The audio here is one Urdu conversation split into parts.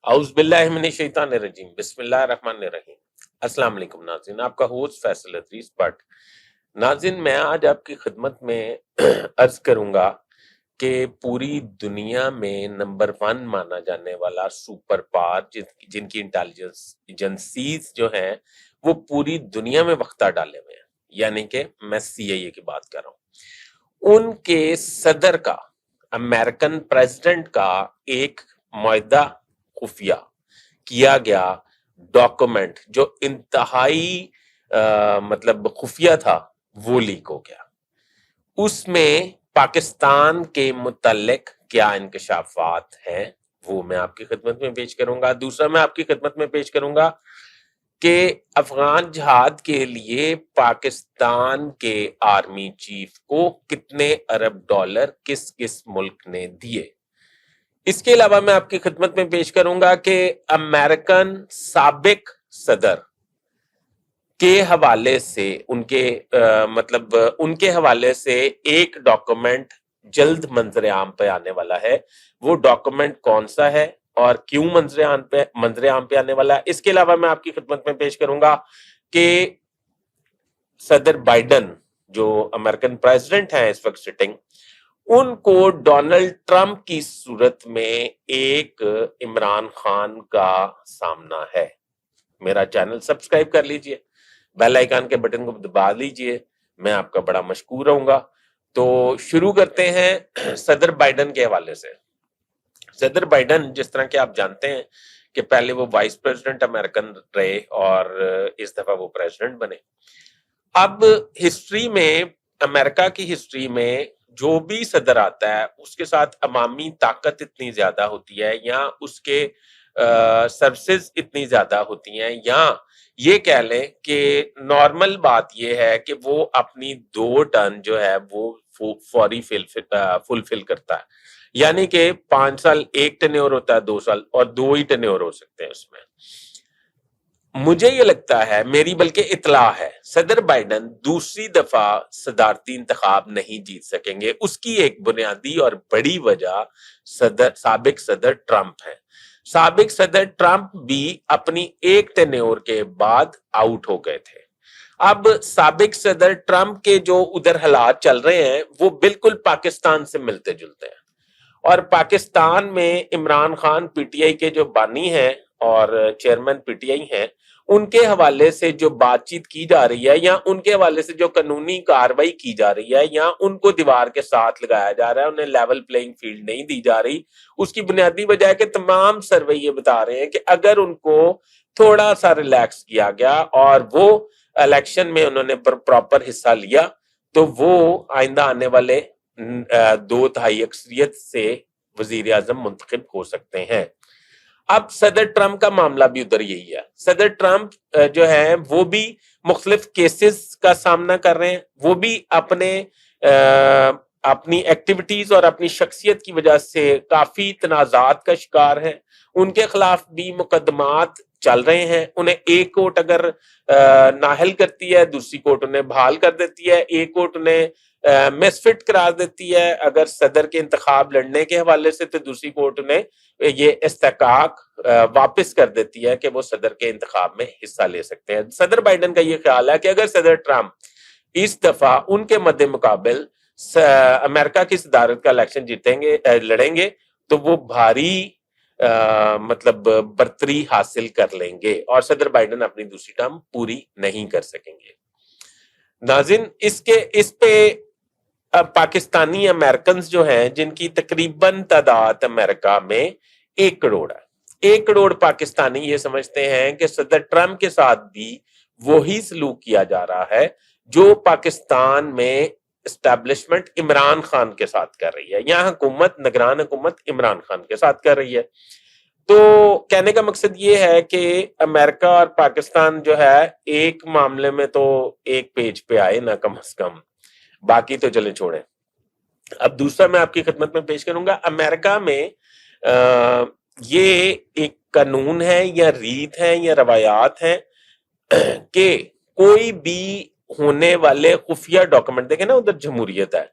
اعوذ باللہ من الشیطان الرجیم بسم اللہ الرحمن الرحیم۔ السلام علیکم ناظرین، آپ کا ہوسٹ فیصل ادریس بٹ۔ ناظرین، میں آج آپ کی خدمت میں عرض کروں گا کہ پوری دنیا میں نمبر 1 مانا جانے والا سپر پاور جن کی انٹیلیجنس ایجنسیز جو ہیں وہ پوری دنیا میں وقتہ ڈالے ہوئے ہیں، یعنی کہ میں CIA کی بات کر رہا ہوں، ان کے صدر کا، امریکن پریزیڈنٹ کا ایک معاہدہ خفیہ کیا گیا ڈاکومنٹ جو انتہائی مطلب خفیہ تھا، وہ لیک ہو گیا۔ اس میں پاکستان کے متعلق کیا انکشافات ہیں وہ میں آپ کی خدمت میں پیش کروں گا۔ دوسرا میں آپ کی خدمت میں پیش کروں گا کہ افغان جہاد کے لیے پاکستان کے آرمی چیف کو کتنے ارب ڈالر کس کس ملک نے دیے۔ اس کے علاوہ میں آپ کی خدمت میں پیش کروں گا کہ امریکن سابق صدر کے حوالے سے ان کے حوالے سے ایک ڈاکومنٹ جلد منظر عام پہ آنے والا ہے۔ وہ ڈاکومنٹ کون سا ہے اور کیوں منظر عام پہ آنے والا ہے؟ اس کے علاوہ میں آپ کی خدمت میں پیش کروں گا کہ صدر بائیڈن جو امریکن پریزیڈنٹ ہیں اس وقت سٹنگ، ان کو ڈونلڈ ٹرمپ کی صورت میں ایک عمران خان کا سامنا ہے۔ میرا چینل سبسکرائب کر لیجئے، بیل آئیکن کے بٹن کو دبا لیجئے، میں آپ کا بڑا مشکور رہوں گا۔ تو شروع کرتے ہیں صدر بائیڈن کے حوالے سے۔ صدر بائیڈن، جس طرح کہ آپ جانتے ہیں کہ پہلے وہ وائس پریزیڈنٹ امریکن رہے اور اس دفعہ وہ پریزیڈنٹ بنے۔ اب ہسٹری میں، امریکہ کی ہسٹری میں جو بھی صدر آتا ہے اس کے ساتھ عوامی طاقت اتنی زیادہ ہوتی ہے یا اس کے سروسز اتنی زیادہ ہوتی ہیں، یا یہ کہہ لیں کہ نارمل بات یہ ہے کہ وہ اپنی 2 ٹرم جو ہے وہ فوری فلفل کرتا ہے، یعنی کہ 5 سال ایک ٹینیور ہوتا ہے، 2 سال اور 2 ہی ٹینیور ہو سکتے ہیں اس میں۔ مجھے یہ لگتا ہے، میری بلکہ اطلاع ہے، صدر بائیڈن دوسری دفعہ صدارتی انتخاب نہیں جیت سکیں گے۔ اس کی ایک بنیادی اور بڑی وجہ سابق صدر ٹرمپ ہے۔ سابق صدر ٹرمپ بھی اپنی ایک ٹینیور کے بعد آؤٹ ہو گئے تھے۔ اب سابق صدر ٹرمپ کے جو ادھر حالات چل رہے ہیں وہ بالکل پاکستان سے ملتے جلتے ہیں، اور پاکستان میں عمران خان PTI کے جو بانی ہیں اور چیئرمین PTI ہیں، ان کے حوالے سے جو بات چیت کی جا رہی ہے یا ان کے حوالے سے جو قانونی کاروائی کی جا رہی ہے یا ان کو دیوار کے ساتھ لگایا جا رہا ہے، انہیں لیول پلینگ فیلڈ نہیں دی جا رہی، اس کی بنیادی وجہ ہے کہ تمام سروے یہ بتا رہے ہیں کہ اگر ان کو تھوڑا سا ریلیکس کیا گیا اور وہ الیکشن میں انہوں نے پراپر حصہ لیا تو وہ آئندہ آنے والے 2/3 اکثریت سے وزیر اعظم منتخب ہو سکتے ہیں۔ اب صدر ٹرمپ کا معاملہ بھی ادھر یہی ہے۔ صدر ٹرمپ جو ہے وہ بھی مختلف کیسز کا سامنا کر رہے ہیں، وہ بھی اپنی ایکٹیویٹیز اور اپنی شخصیت کی وجہ سے کافی تنازعات کا شکار ہیں۔ ان کے خلاف بھی مقدمات چل رہے ہیں۔ انہیں ایک کورٹ اگر نااہل کرتی ہے، دوسری کورٹ انہیں بحال کر دیتی ہے، ایک کورٹ انہیں مسفٹ قرار دیتی ہے اگر صدر کے انتخاب لڑنے کے حوالے سے، تو دوسری کورٹ انہیں یہ استحقاق واپس کر دیتی ہے کہ وہ صدر کے انتخاب میں حصہ لے سکتے ہیں۔ صدر بائیڈن کا یہ خیال ہے کہ اگر صدر ٹرمپ اس دفعہ ان کے مد مقابل امریکہ کی صدارت کا الیکشن لڑیں گے تو وہ بھاری برتری حاصل کر لیں گے اور صدر بائیڈن اپنی دوسری ٹرم پوری نہیں کر سکیں گے۔ ناظرین، اس پہ پاکستانی امریکنز جو ہیں جن کی تقریباً تعداد امریکہ میں 1 کروڑ ہے، 1 کروڑ پاکستانی یہ سمجھتے ہیں کہ صدر ٹرمپ کے ساتھ بھی وہی سلوک کیا جا رہا ہے جو پاکستان میں اسٹیبلشمنٹ عمران خان کے ساتھ کر رہی ہے، یا نگران حکومت عمران خان کے ساتھ کر رہی ہے۔ تو کہنے کا مقصد یہ ہے کہ امریکہ اور پاکستان جو ہے ایک معاملے میں تو ایک پیج پہ آئے نہ کم از کم، باقی تو چلیں چھوڑیں۔ اب دوسرا میں آپ کی خدمت میں پیش کروں گا، امریکہ میں یہ ایک قانون ہے یا ریت ہے یا روایات ہیں کہ کوئی بھی ہونے والے خفیہ ڈاکومنٹ، دیکھیں نا ادھر جمہوریت ہے،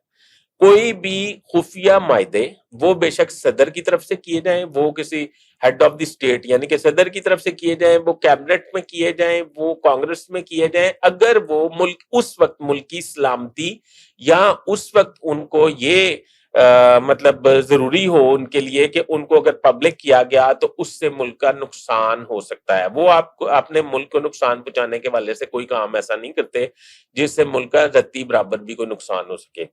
کوئی بھی خفیہ معاہدے وہ بے شک صدر کی طرف سے کیے جائیں، وہ کسی ہیڈ آف دی اسٹیٹ یعنی کہ صدر کی طرف سے کیے جائیں، وہ کیبنٹ میں کیے جائیں، وہ کانگریس میں کیے جائیں، اگر وہ ملک اس وقت ملکی سلامتی یا اس وقت ان کو یہ مطلب ضروری ہو ان کے لیے کہ ان کو اگر پبلک کیا گیا تو اس سے ملک کا نقصان ہو سکتا ہے، وہ آپ کو اپنے ملک کو نقصان پہنچانے کے والے سے کوئی کام ایسا نہیں کرتے جس سے ملک کا رتی برابر بھی کوئی نقصان ہو سکے۔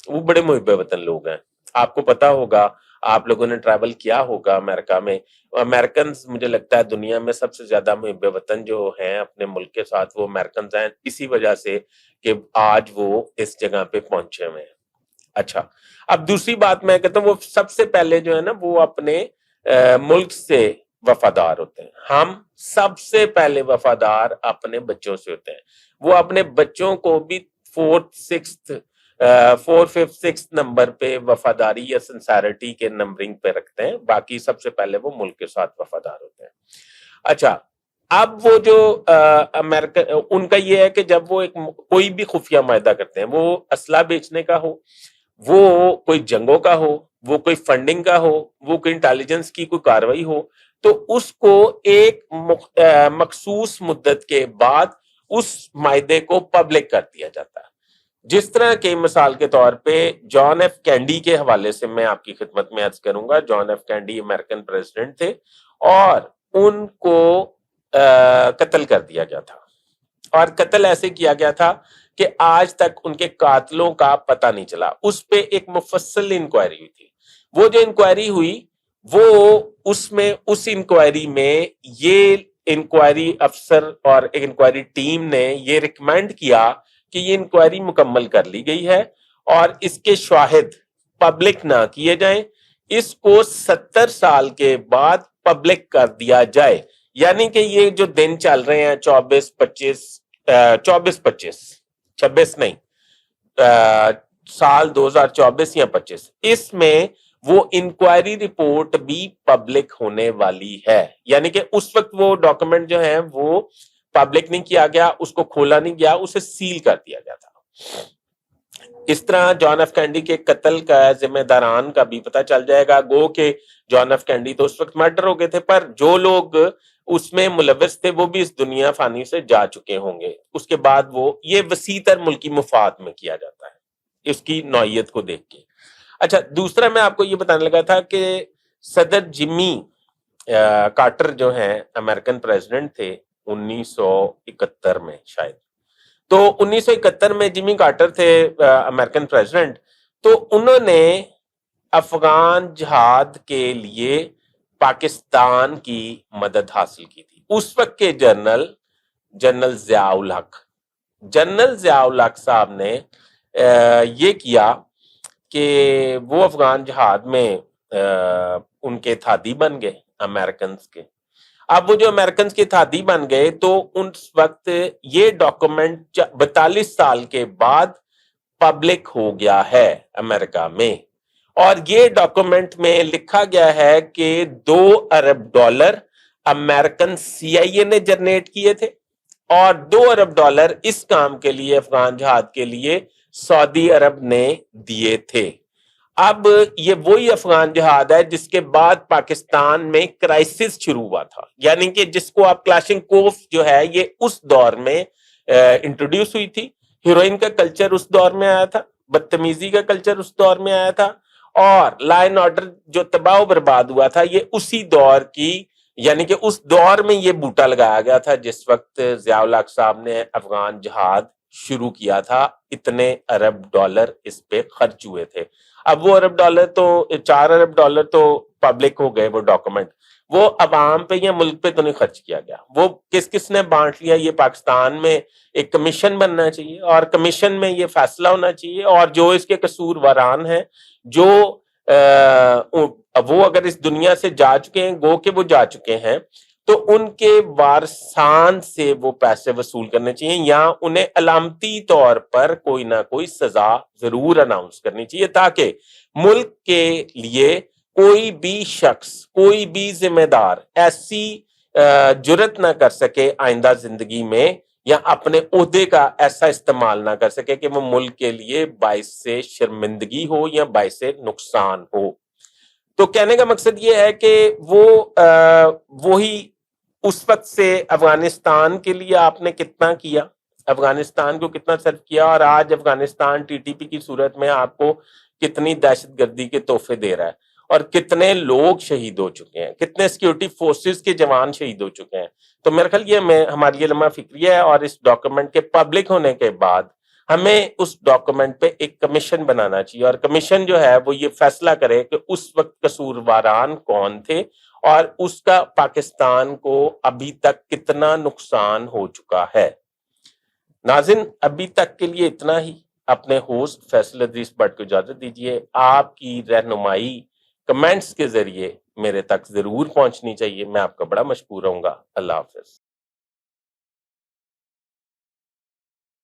وہ بڑے محب وطن لوگ ہیں، آپ کو پتا ہوگا، آپ لوگوں نے ٹریول کیا ہوگا امریکہ میں، امریکنز مجھے لگتا ہے دنیا میں سب سے زیادہ محب وطن جو ہیں اپنے ملک کے ساتھ وہ امریکنز ہیں، اسی وجہ سے کہ آج وہ اس جگہ پہ پہنچے ہوئے ہیں۔ اچھا، اب دوسری بات میں کہتا ہوں، وہ سب سے پہلے جو ہے نا وہ اپنے ملک سے وفادار ہوتے ہیں۔ ہم سب سے پہلے وفادار اپنے بچوں سے ہوتے ہیں، وہ اپنے بچوں کو بھی فورتھ ففتھ سکس نمبر پہ وفاداری یا سنسیرٹی کے نمبرنگ پہ رکھتے ہیں، باقی سب سے پہلے وہ ملک کے ساتھ وفادار ہوتے ہیں۔ اچھا، اب وہ جو امریکہ ان کا یہ ہے کہ جب وہ ایک کوئی بھی خفیہ معاہدہ کرتے ہیں، وہ اسلحہ بیچنے کا ہو، وہ کوئی جنگوں کا ہو، وہ کوئی فنڈنگ کا ہو، وہ کوئی انٹیلیجنس کی کوئی کاروائی ہو، تو اس کو ایک مخصوص مدت کے بعد اس معاہدے کو پبلک کر دیا جاتا ہے۔ جس طرح کہ مثال کے طور پہ جان ایف کینڈی کے حوالے سے میں آپ کی خدمت میں عرض کروں گا۔ John F Kennedy American president تھے اور ان کو قتل کر دیا گیا تھا، اور قتل ایسے کیا گیا تھا کہ آج تک ان کے قاتلوں کا پتہ نہیں چلا۔ اس پہ ایک مفصل انکوائری ہوئی تھی، وہ جو انکوائری ہوئی وہ اس انکوائری میں یہ انکوائری افسر اور ایک انکوائری ٹیم نے یہ ریکمینڈ کیا کہ یہ انکوائری مکمل کر لی گئی ہے اور اس کے شواہد پبلک نہ کیے جائیں، اس کو 70 سال کے بعد پبلک کر دیا جائے۔ یعنی کہ یہ جو دن چل رہے ہیں 26 نہیں، سال 2024 یا 25، اس میں وہ انکوائری رپورٹ بھی پبلک ہونے والی ہے۔ یعنی کہ اس وقت وہ ڈاکومنٹ جو ہیں وہ پبلک نہیں کیا گیا، اس کو کھولا نہیں گیا، اسے سیل کر دیا گیا تھا۔ اس طرح جان ایف کینڈی کے قتل کا ذمہ داران کا بھی پتہ چل جائے گا۔ گو کہ جان ایف کینڈی تو اس وقت مرڈر ہو گئے تھے، پر جو لوگ اس میں ملوث تھے وہ بھی اس دنیا فانی سے جا چکے ہوں گے۔ اس کے بعد وہ یہ وسیع تر ملکی مفاد میں کیا جاتا ہے اس کی نوعیت کو دیکھ کے۔ اچھا، دوسرا میں آپ کو یہ بتانے لگا تھا کہ صدر جمی کارٹر جو ہیں امریکن پریزیڈنٹ تھے 1971 میں شاید، تو 1971 میں جمی کارٹر تھے امریکن پریزیڈنٹ، تو انہوں نے افغان جہاد کے لیے پاکستان کی مدد حاصل کی تھی۔ اس وقت کے جنرل ضیاء الحق صاحب نے یہ کیا کہ وہ افغان جہاد میں ان کے تھادی بن گئے امریکنز کے۔ اب وہ جو امریکنز کے تھادی بن گئے تو اس وقت یہ ڈاکومنٹ 42 سال کے بعد پبلک ہو گیا ہے امریکہ میں، اور یہ ڈاکومنٹ میں لکھا گیا ہے کہ $2 ارب امریکن سی آئی اے نے جنریٹ کیے تھے، اور $2 ارب اس کام کے لیے افغان جہاد کے لیے سعودی عرب نے دیے تھے۔ اب یہ وہی افغان جہاد ہے جس کے بعد پاکستان میں کرائسس شروع ہوا تھا، یعنی کہ جس کو آپ کلاشنکوف جو ہے یہ اس دور میں انٹروڈیوس ہوئی تھی۔ ہیروئن کا کلچر اس دور میں آیا تھا، بدتمیزی کا کلچر اس دور میں آیا تھا، اور لا اینڈ آرڈر جو تباہ و برباد ہوا تھا یہ اسی دور کی، یعنی کہ اس دور میں یہ بوٹا لگایا گیا تھا جس وقت ضیاء الحق صاحب نے افغان جہاد شروع کیا تھا۔ اتنے $1 ارب اس پہ خرچ ہوئے تھے۔ اب وہ $1 تو $4 ارب تو پبلک ہو گئے، وہ ڈاکومنٹ وہ عوام پہ یا ملک پہ تو نہیں خرچ کیا گیا، وہ کس نے بانٹ لیا۔ یہ پاکستان میں ایک کمیشن بننا چاہیے، اور کمیشن میں یہ فیصلہ ہونا چاہیے، اور جو اس کے قصورواران ہیں جو وہ اگر اس دنیا سے جا چکے ہیں، گو کہ وہ جا چکے ہیں، تو ان کے وارثان سے وہ پیسے وصول کرنے چاہیے، یا انہیں علامتی طور پر کوئی نہ کوئی سزا ضرور اناؤنس کرنی چاہیے، تاکہ ملک کے لیے کوئی بھی شخص، کوئی بھی ذمہ دار ایسی جرت نہ کر سکے آئندہ زندگی میں، یا اپنے عہدے کا ایسا استعمال نہ کر سکے کہ وہ ملک کے لیے باعث شرمندگی ہو یا باعث نقصان ہو۔ تو کہنے کا مقصد یہ ہے کہ وہی اس وقت سے افغانستان کے لیے آپ نے کتنا کیا، افغانستان کو کتنا صرف کیا، اور آج افغانستان ٹی ٹی پی کی صورت میں آپ کو کتنی دہشت گردی کے تحفے دے رہا ہے، اور کتنے لوگ شہید ہو چکے ہیں، کتنے سیکیورٹی فورسز کے جوان شہید ہو چکے ہیں۔ تو میرے خیال یہ ہماری یہ لمحہ فکریہ ہے، اور اس ڈاکومنٹ کے پبلک ہونے کے بعد ہمیں اس ڈاکومنٹ پہ ایک کمیشن بنانا چاہیے، اور کمیشن جو ہے وہ یہ فیصلہ کرے کہ اس وقت قصورواران کون تھے اور اس کا پاکستان کو ابھی تک کتنا نقصان ہو چکا ہے۔ ناظرین، ابھی تک کے لیے اتنا ہی۔ اپنے ہوسٹ فیصل ادریس بٹ کو اجازت دیجیے۔ آپ کی رہنمائی کمنٹس کے ذریعے میرے تک ضرور پہنچنی چاہیے، میں آپ کا بڑا مشکور رہوں گا۔ اللہ حافظ۔